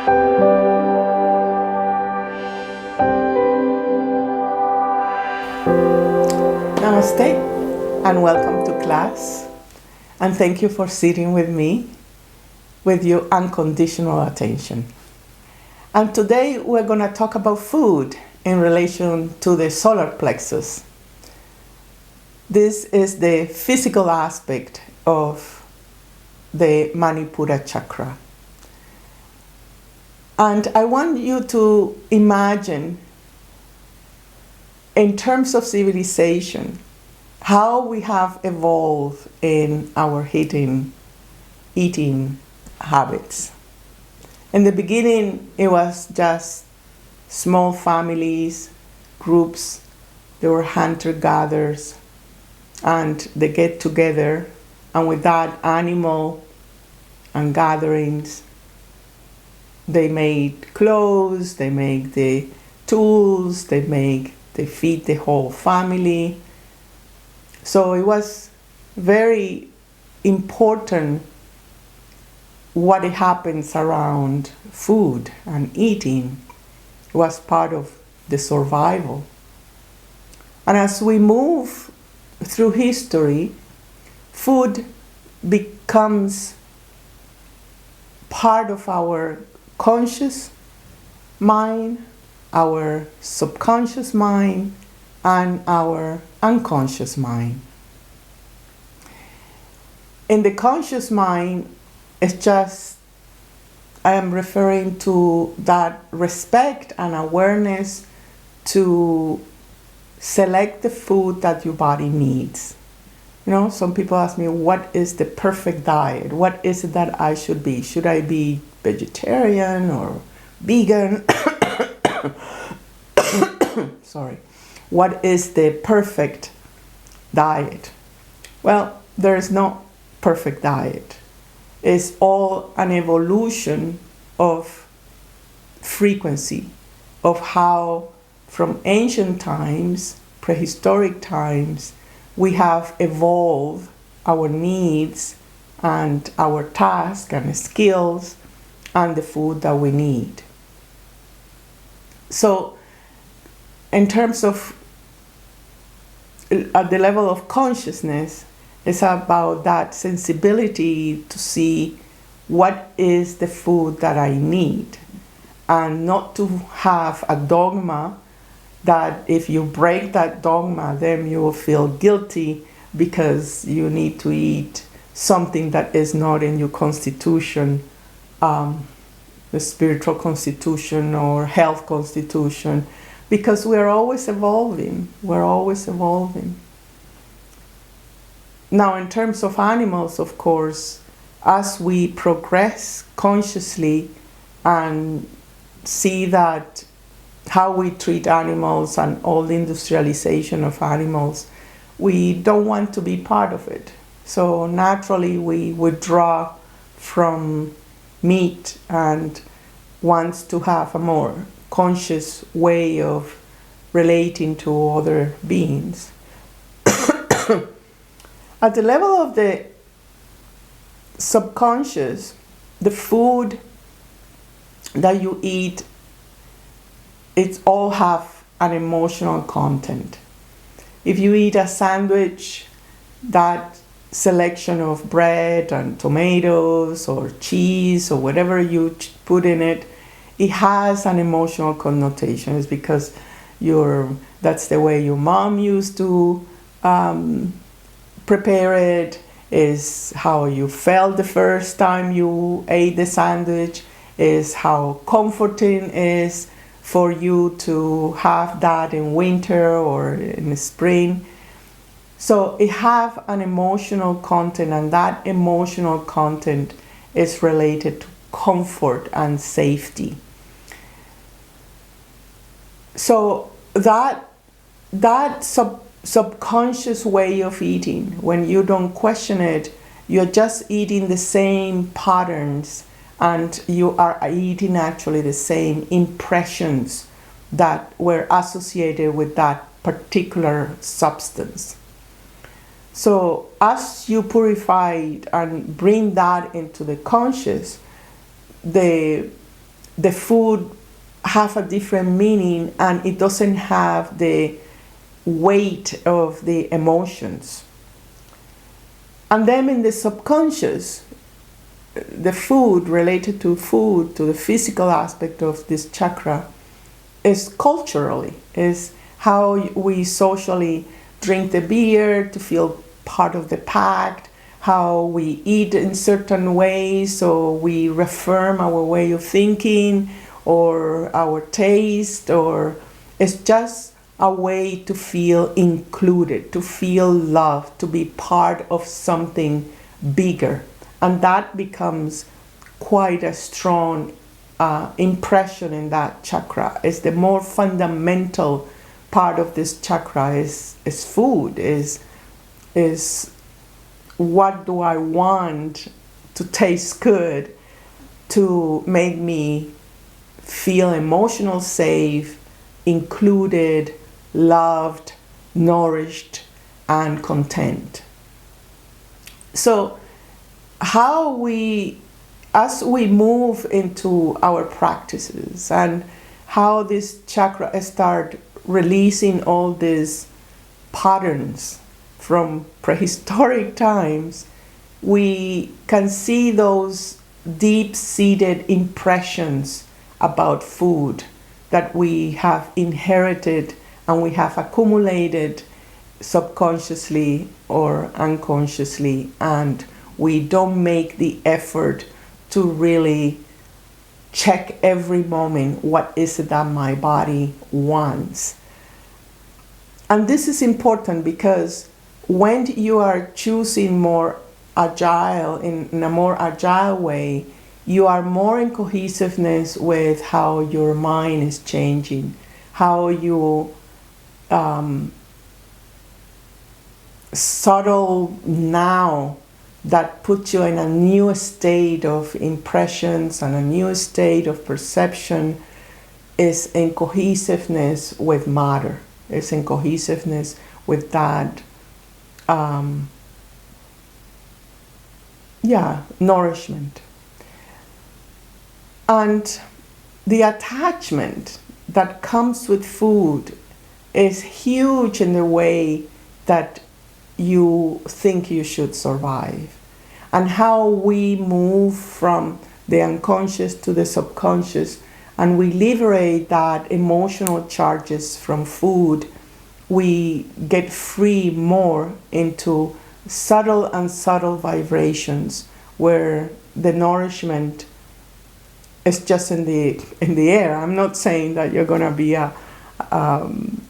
Namaste and welcome to class, and thank you for sitting with me with your unconditional attention. And today we're going to talk about food in relation to the solar plexus. This is the physical aspect of the Manipura chakra. And I want you to imagine, in terms of civilization, how we have evolved in our eating habits. In the beginning, it was just small families, groups. They were hunter-gatherers, and they get together, and with that animal and gatherings, they made clothes, they make the tools, they feed the whole family. So it was very important what happens around food and eating. It was part of the survival. And as we move through history, food becomes part of our conscious mind, our subconscious mind, and our unconscious mind. In the conscious mind, it's just, I am referring to that respect and awareness to select the food that your body needs. You know, some people ask me, what is the perfect diet? What is it that I should be? Should I be vegetarian or vegan? Sorry. What is the perfect diet? Well, there is no perfect diet. It's all an evolution of frequency, of how from ancient times, prehistoric times, we have evolved our needs and our tasks and skills and the food that we need. So, in terms of at the level of consciousness, it's about that sensibility to see what is the food that I need, and not to have a dogma that if you break that dogma, then you will feel guilty because you need to eat something that is not in your constitution, the spiritual constitution or health constitution. Because we're always evolving. We're always evolving. Now, in terms of animals, of course, as we progress consciously and see that how we treat animals and all the industrialization of animals, we don't want to be part of it. So naturally, we withdraw from meat and want to have a more conscious way of relating to other beings. At the level of the subconscious, the food that you eat, it all have an emotional content. If you eat a sandwich, that selection of bread and tomatoes or cheese or whatever you put in it, it has an emotional connotation. It's because that's the way your mom used to prepare it, is how you felt the first time you ate the sandwich, is how comforting it is for you to have that in winter or in the spring. So it have an emotional content, and that emotional content is related to comfort and safety. So that subconscious way of eating, when you don't question it, you're just eating the same patterns, and you are eating actually the same impressions that were associated with that particular substance. So as you purify and bring that into the conscious, the the food have a different meaning and it doesn't have the weight of the emotions. And then in the subconscious, the food, related to food, to the physical aspect of this chakra, is culturally, is how we socially drink the beer to feel part of the pack, how we eat in certain ways, so we reaffirm our way of thinking or our taste, or it's just a way to feel included, to feel loved, to be part of something bigger. And that becomes quite a strong impression in that chakra. It's the more fundamental part of this chakra is food, is what do I want to taste good to make me feel emotional safe, included, loved, nourished, and content. So how we, as we move into our practices and how this chakra start releasing all these patterns from prehistoric times, we can see those deep-seated impressions about food that we have inherited and we have accumulated subconsciously or unconsciously, and we don't make the effort to really check every moment, what is it that my body wants? And this is important because when you are choosing more agile, in a more agile way, you are more in cohesiveness with how your mind is changing, how you subtle now that puts you in a new state of impressions and a new state of perception is in cohesiveness with matter, is in cohesiveness with that nourishment. And the attachment that comes with food is huge in the way that you think you should survive, and how we move from the unconscious to the subconscious and we liberate that emotional charges from food. We get free more into subtle and subtle vibrations where the nourishment is just in the air. I'm not saying that you're gonna be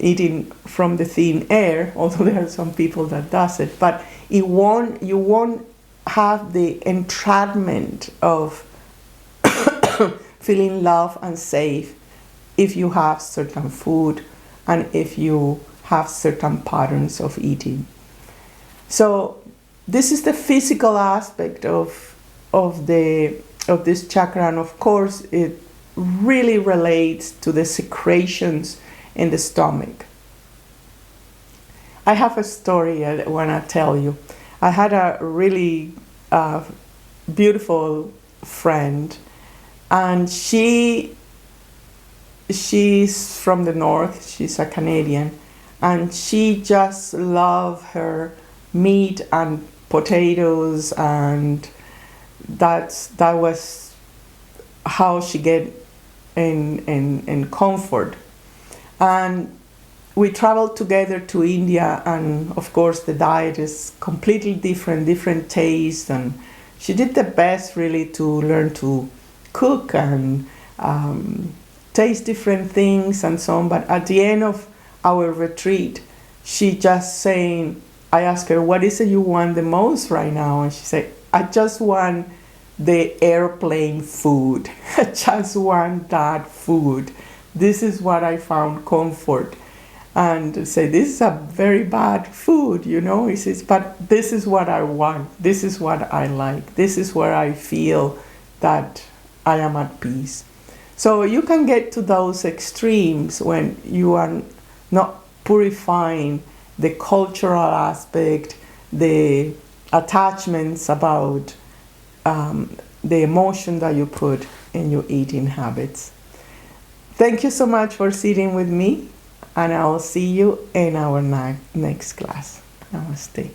eating from the thin air, although there are some people that does it, but you won't have the entrapment of feeling loved and safe if you have certain food and if you have certain patterns of eating. So this is the physical aspect of this chakra, and of course it really relates to the secretions in the stomach. I have a story I want to tell you. I had a really beautiful friend, and she's from the north. She's a Canadian, and she just loved her meat and potatoes, and that was how she get in comfort. And we traveled together to India, and of course the diet is completely different taste, and she did the best really to learn to cook and taste different things and so on. But at the end of our retreat, she just saying, I asked her, what is it you want the most right now? And she said, I just want the airplane food. I just want that food. This is what I found comfort. And say, this is a very bad food, you know. He says, but this is what I want. This is what I like. This is where I feel that I am at peace. So you can get to those extremes when you are not purifying the cultural aspect, the attachments about the emotion that you put in your eating habits. Thank you so much for sitting with me, and I will see you in our next class. Namaste.